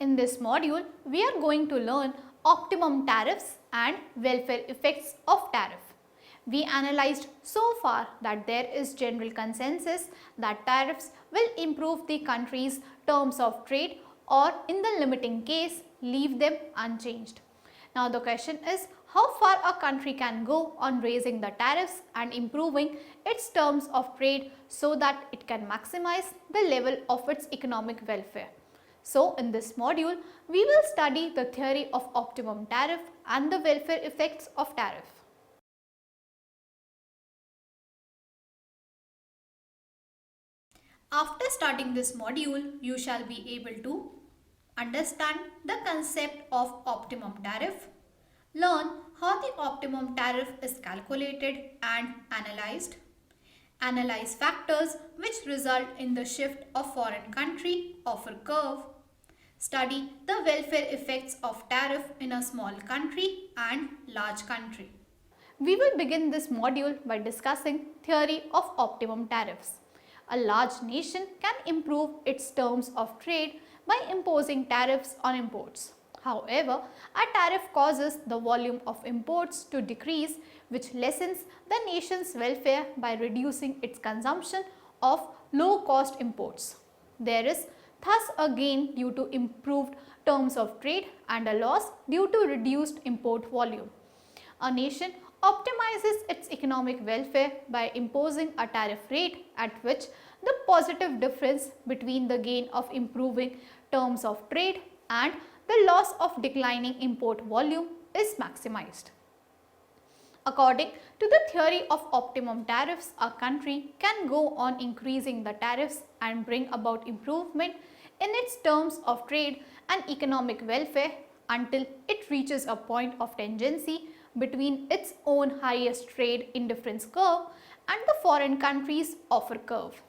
In this module, we are going to learn optimum tariffs and welfare effects of tariff. We analyzed so far that there is general consensus that tariffs will improve the country's terms of trade or in the limiting case leave them unchanged. Now the question is how far a country can go on raising the tariffs and improving its terms of trade so that it can maximize the level of its economic welfare. So in this module, we will study the theory of optimum tariff and the welfare effects of tariff. After starting this module, you shall be able to understand the concept of optimum tariff, learn how the optimum tariff is calculated and analyzed, analyze factors which result in the shift of foreign country offer curve, study the welfare effects of tariff in a small country and large country. We will begin this module by discussing theory of optimum tariffs. A large nation can improve its terms of trade by imposing tariffs on imports. However, a tariff causes the volume of imports to decrease, which lessens the nation's welfare by reducing its consumption of low-cost imports. There is thus a gain due to improved terms of trade and a loss due to reduced import volume. A nation optimizes its economic welfare by imposing a tariff rate at which the positive difference between the gain of improving terms of trade and the loss of declining import volume is maximized. According to the theory of optimum tariffs, a country can go on increasing the tariffs and bring about improvement in its terms of trade and economic welfare until it reaches a point of tangency between its own highest trade indifference curve and the foreign country's offer curve.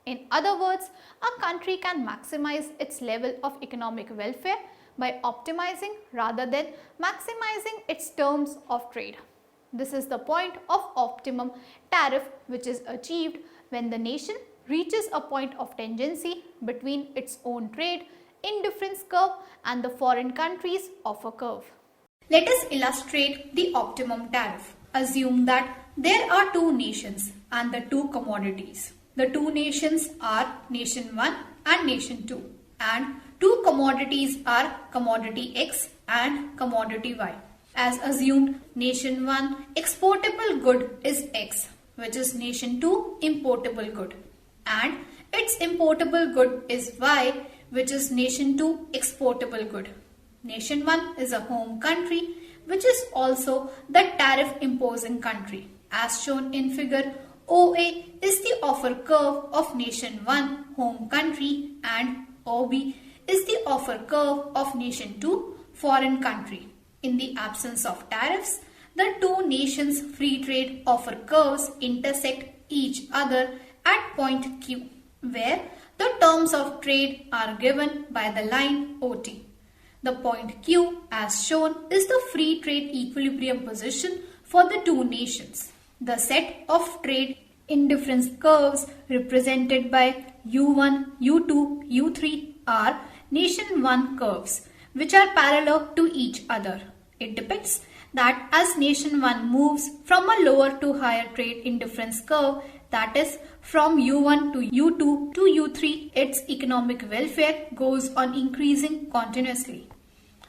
In other words, a country can maximize its level of economic welfare by optimizing rather than maximizing its terms of trade. This is the point of optimum tariff, which is achieved when the nation reaches a point of tangency between its own trade indifference curve and the foreign country's offer curve. Let us illustrate the optimum tariff. Assume that there are two nations and the two commodities. The two nations are Nation 1 and Nation 2, and two commodities are commodity X and commodity Y. As assumed, Nation 1 exportable good is X, which is Nation 2 importable good, and its importable good is Y, which is Nation 2 exportable good. Nation 1 is a home country, which is also the tariff imposing country. As shown in figure, OA is the offer curve of Nation 1 home country and OB is the offer curve of Nation 2 foreign country. In the absence of tariffs, the two nations' free trade offer curves intersect each other at point Q, where the terms of trade are given by the line OT. The point Q, as shown, is the free trade equilibrium position for the two nations. The set of trade indifference curves represented by U1, U2, U3 are Nation 1 curves, which are parallel to each other. It depicts that as Nation 1 moves from a lower to higher trade indifference curve, that is from U1 to U2 to U3, its economic welfare goes on increasing continuously.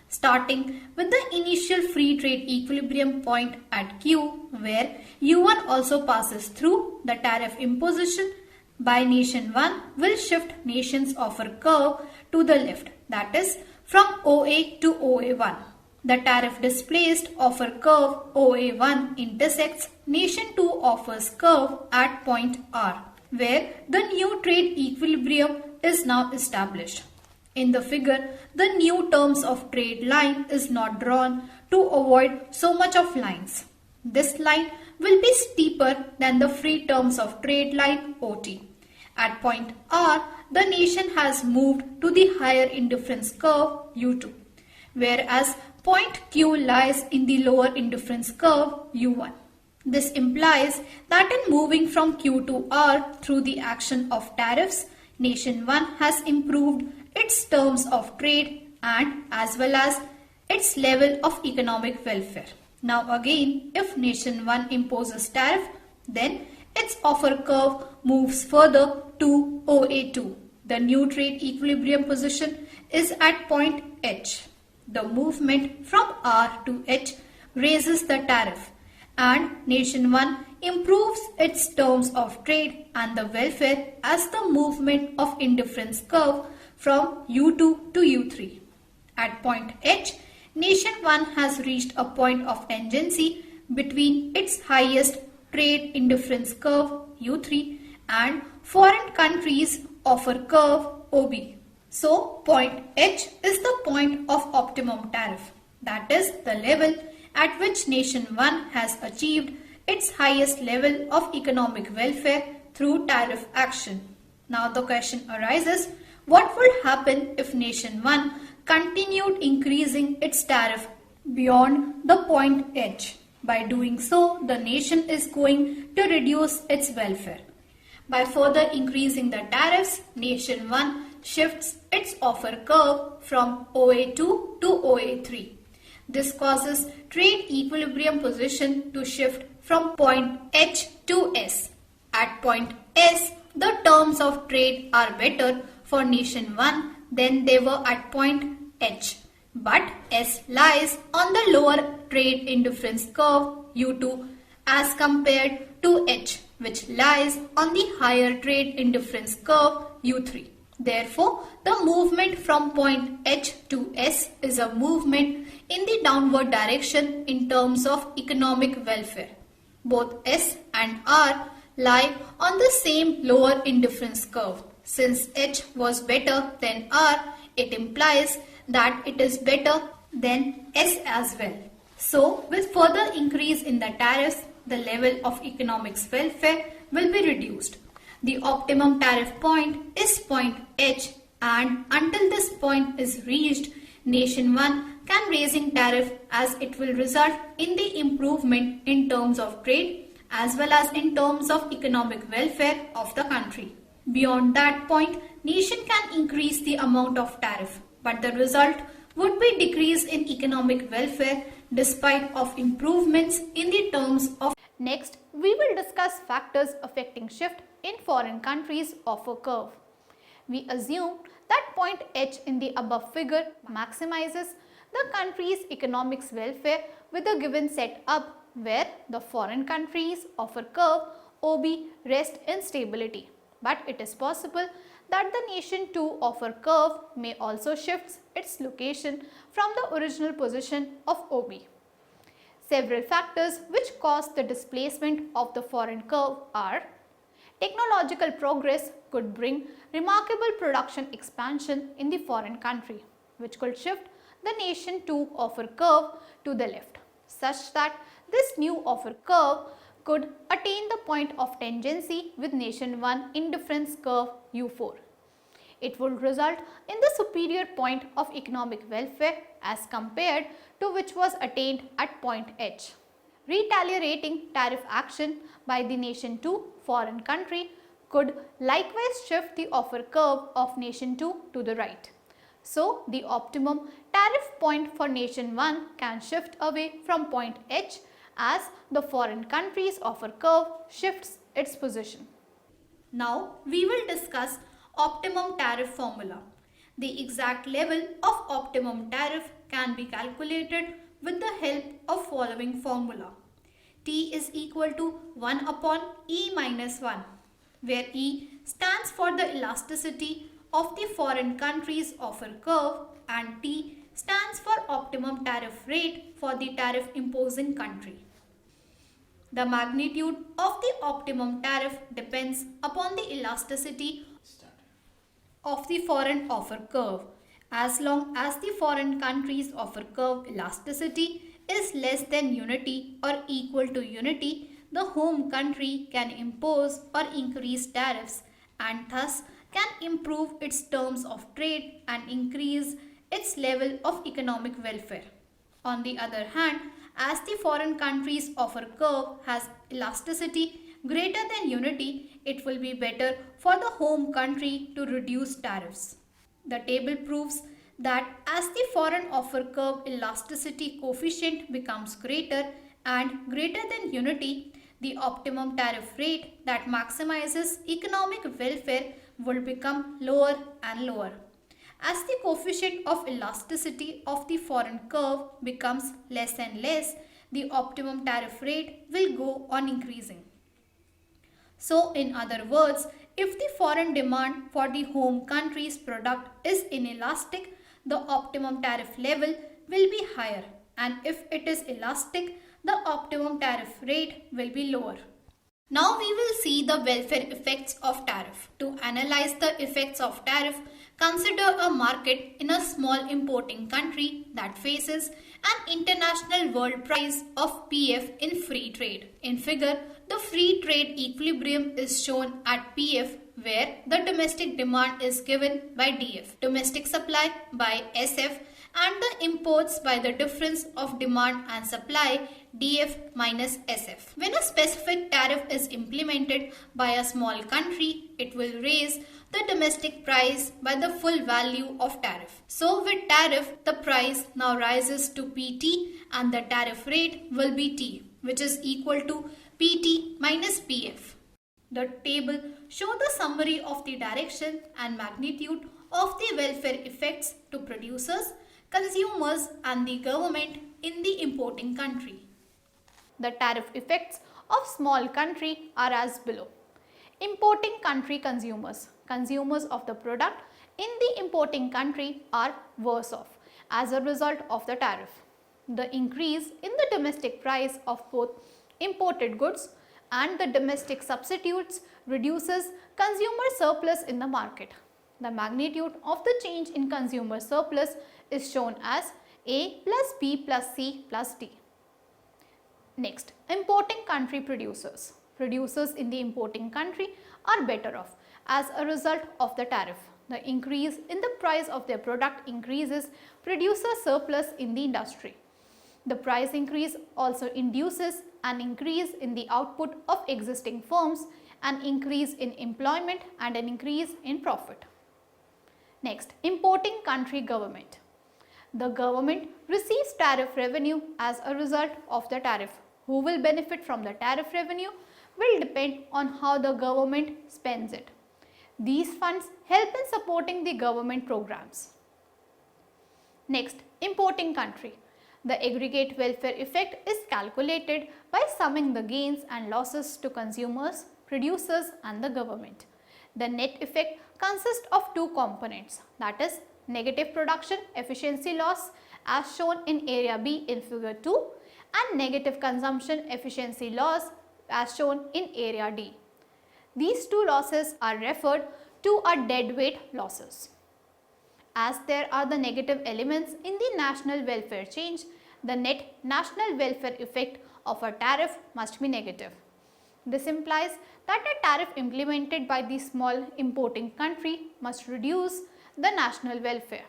Starting with the initial free trade equilibrium point at Q, where U1 also passes through, the tariff imposition by Nation 1 will shift nation's offer curve to the left, that is from OA to OA1. The tariff displaced offer curve OA1 intersects Nation 2 offers curve at point R, where the new trade equilibrium is now established. In the figure, the new terms of trade line is not drawn to avoid so much of lines. This line will be steeper than the free terms of trade line OT. At point R, the nation has moved to the higher indifference curve U2, whereas point Q lies in the lower indifference curve U1. This implies that in moving from Q to R through the action of tariffs, Nation 1 has improved its terms of trade and as well as its level of economic welfare. Now again, if nation 1 imposes tariff, then its offer curve moves further to OA2. The new trade equilibrium position is at point H. The movement from R to H raises the tariff, and nation 1 improves its terms of trade and the welfare as the movement of indifference curve from U2 to U3. At point H, nation 1 has reached a point of tangency between its highest trade indifference curve U3 and foreign countries offer curve OB. So point H is the point of optimum tariff, that is the level at which nation 1 has achieved its highest level of economic welfare through tariff action. Now the question arises, what would happen if nation 1 continued increasing its tariff beyond the point H? By doing so, the nation is going to reduce its welfare. By further increasing the tariffs, nation 1 shifts its offer curve from OA2 to OA3. This causes trade equilibrium position to shift from point H to S. At point S, the terms of trade are better for nation 1 than they were at point H. But S lies on the lower trade indifference curve U2 as compared to H, which lies on the higher trade indifference curve U3. Therefore, the movement from point H to S is a movement in the downward direction in terms of economic welfare. Both S and R lie on the same lower indifference curve. Since H was better than R, it implies that it is better than S as well. So, with further increase in the tariffs, the level of economic welfare will be reduced. The optimum tariff point is point H, and until this point is reached, nation 1 can raising tariff as it will result in the improvement in terms of trade as well as in terms of economic welfare of the country. Beyond that point, nation can increase the amount of tariff, but the result would be decrease in economic welfare despite of improvements in the terms of. Next, we will discuss factors affecting shift in foreign countries offer curve. We assume that point H in the above figure maximizes the country's economic welfare with a given setup where the foreign countries offer curve OB rest in stability. But it is possible that the nation 2 offer curve may also shift its location from the original position of OB. Several factors which cause the displacement of the foreign curve are: technological progress could bring remarkable production expansion in the foreign country, which could shift the nation 2 offer curve to the left, such that this new offer curve could attain the point of tangency with nation 1 indifference curve U4. It would result in the superior point of economic welfare as compared to which was attained at point H. Retaliating tariff action by the nation 2 foreign country could likewise shift the offer curve of nation 2 to the right. So, the optimum tariff point for nation 1 can shift away from point H as the foreign country's offer curve shifts its position. Now, we will discuss optimum tariff formula. The exact level of optimum tariff can be calculated with the help of following formula. T is equal to 1 upon E minus 1, where E stands for the elasticity of the foreign country's offer curve and T stands for optimum tariff rate for the tariff imposing country. The magnitude of the optimum tariff depends upon the elasticity of the foreign offer curve. As long as the foreign country's offer curve elasticity is less than unity or equal to unity, the home country can impose or increase tariffs and thus can improve its terms of trade and increase its level of economic welfare. On the other hand, as the foreign country's offer curve has elasticity greater than unity, it will be better for the home country to reduce tariffs. The table proves that as the foreign offer curve elasticity coefficient becomes greater and greater than unity, the optimum tariff rate that maximizes economic welfare will become lower and lower. As the coefficient of elasticity of the foreign curve becomes less and less, the optimum tariff rate will go on increasing. So, in other words, if the foreign demand for the home country's product is inelastic, the optimum tariff level will be higher, and if it is elastic, the optimum tariff rate will be lower. Now we will see the welfare effects of tariff. To analyze the effects of tariff, consider a market in a small importing country that faces an international world price of PF in free trade. In figure, the free trade equilibrium is shown at PF where the domestic demand is given by DF, domestic supply by SF, and the imports by the difference of demand and supply DF minus SF. When a specific tariff is implemented by a small country, it will raise the domestic price by the full value of tariff. So with tariff, the price now rises to PT and the tariff rate will be T, which is equal to PT minus PF. The table shows the summary of the direction and magnitude of the welfare effects to producers, consumers and the government in the importing country. The tariff effects of small country are as below. Importing country consumers. Consumers of the product in the importing country are worse off as a result of the tariff. The increase in the domestic price of both imported goods and the domestic substitutes reduces consumer surplus in the market. The magnitude of the change in consumer surplus is shown as A plus B plus C plus D. Next, importing country producers. Producers in the importing country are better off as a result of the tariff. The increase in the price of their product increases producer surplus in the industry. The price increase also induces an increase in the output of existing firms, an increase in employment and an increase in profit. Next, importing country government. The government receives tariff revenue as a result of the tariff. Who will benefit from the tariff revenue will depend on how the government spends it. These funds help in supporting the government programs. Next, importing country. The aggregate welfare effect is calculated by summing the gains and losses to consumers, producers and the government. The net effect consists of two components, that is negative production efficiency loss as shown in area B in figure 2 and negative consumption efficiency loss as shown in area D. These two losses are referred to as deadweight losses. As there are the negative elements in the national welfare change, the net national welfare effect of a tariff must be negative. This implies that a tariff implemented by the small importing country must reduce the national welfare.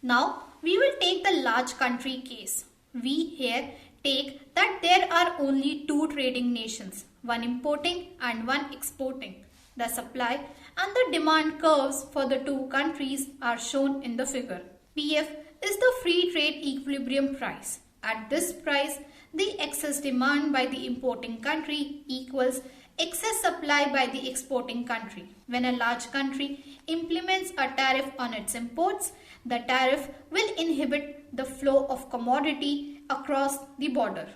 Now, we will take the large country case. We here take that there are only two trading nations, one importing and one exporting. The supply and the demand curves for the two countries are shown in the figure. PF is the free trade equilibrium price. At this price, the excess demand by the importing country equals excess supply by the exporting country. When a large country implements a tariff on its imports, the tariff will inhibit the flow of commodity across the border.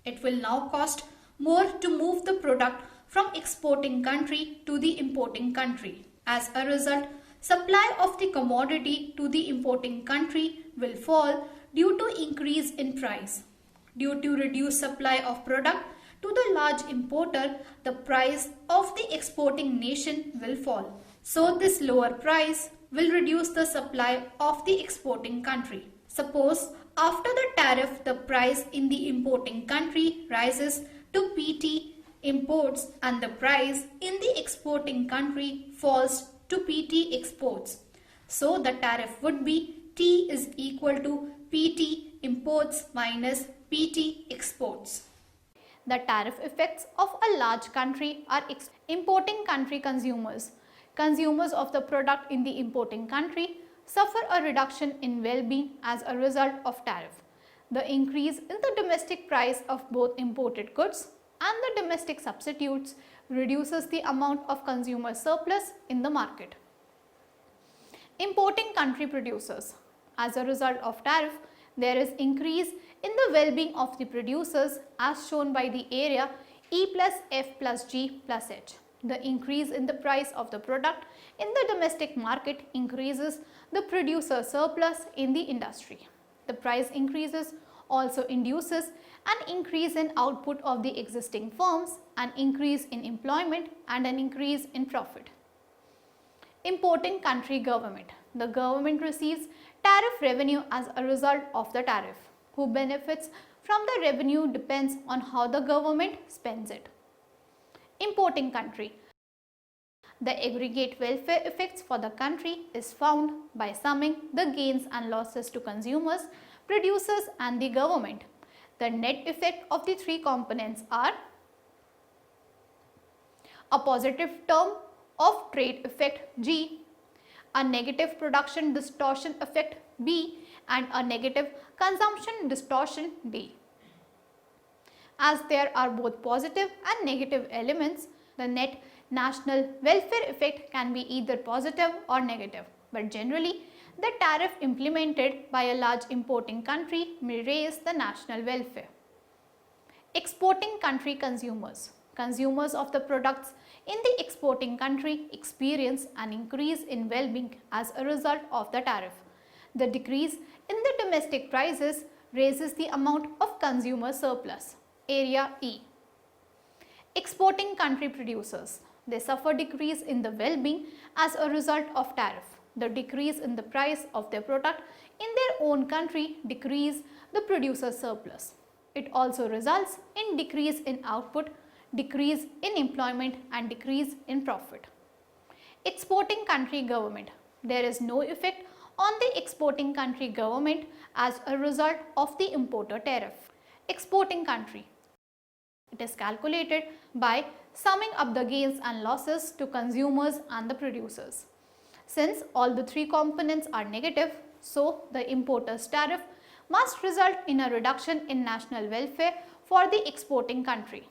It will now cost more to move the product from exporting country to the importing country. As a result, supply of the commodity to the importing country will fall due to increase in price. Due to reduced supply of product to the large importer, the price of the exporting nation will fall. So this lower price will reduce the supply of the exporting country. Suppose after the tariff the price in the importing country rises to PT imports and the price in the exporting country falls to PT exports. So the tariff would be T is equal to PT imports minus PT exports. The tariff effects of a large country are importing country consumers. Consumers of the product in the importing country suffer a reduction in well-being as a result of tariff. The increase in the domestic price of both imported goods and the domestic substitutes reduces the amount of consumer surplus in the market. Importing country producers. As a result of tariff, there is increase in the well-being of the producers as shown by the area E plus F plus G plus H. The increase in the price of the product in the domestic market increases the producer surplus in the industry. The price increases also induces an increase in output of the existing firms, an increase in employment and an increase in profit. Importing country government. The government receives tariff revenue as a result of the tariff. Who benefits from the revenue depends on how the government spends it. Importing country. The aggregate welfare effects for the country is found by summing the gains and losses to consumers, producers and the government. The net effect of the three components are a positive term of trade effect G, a negative production distortion effect B and a negative consumption distortion D. As there are both positive and negative elements, the net national welfare effect can be either positive or negative, but generally the tariff implemented by a large importing country may raise the national welfare. Exporting country consumers. Consumers of the products in the exporting country experience an increase in well-being as a result of the tariff. The decrease in the domestic prices raises the amount of consumer surplus, area E. Exporting country producers. They suffer decrease in the well-being as a result of tariff. The decrease in the price of their product in their own country decrease the producer surplus. It also results in decrease in output, decrease in employment and decrease in profit. Exporting country government. There is no effect on the exporting country government as a result of the importer tariff. Exporting country. It is calculated by summing up the gains and losses to consumers and the producers. Since all the three components are negative, so the importer's tariff must result in a reduction in national welfare for the exporting country.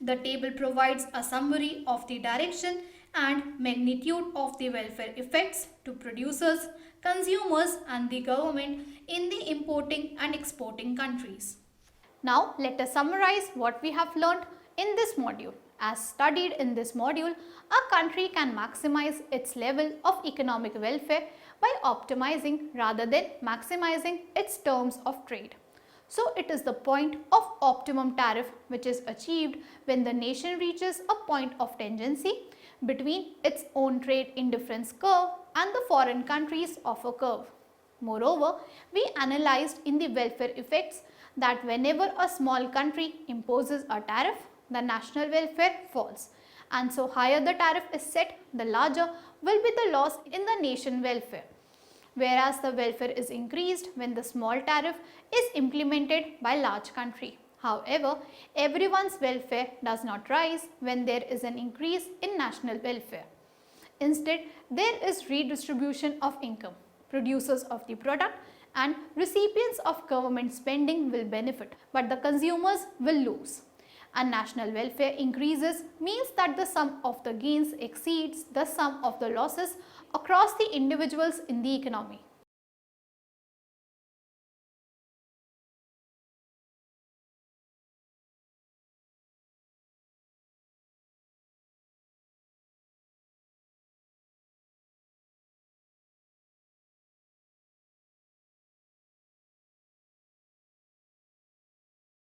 The table provides a summary of the direction and magnitude of the welfare effects to producers, consumers and the government in the importing and exporting countries. Now let us summarize what we have learned in this module. As studied in this module, a country can maximize its level of economic welfare by optimizing rather than maximizing its terms of trade. So it is the point of optimum tariff which is achieved when the nation reaches a point of tangency between its own trade indifference curve and the foreign countries of a curve. Moreover, we analyzed in the welfare effects that whenever a small country imposes a tariff, the national welfare falls, and so higher the tariff is set, the larger will be the loss in the nation welfare. Whereas the welfare is increased when the small tariff is implemented by large country. However, everyone's welfare does not rise when there is an increase in national welfare. Instead, there is redistribution of income. Producers of the product and recipients of government spending will benefit, but the consumers will lose. And national welfare increases means that the sum of the gains exceeds the sum of the losses across the individuals in the economy.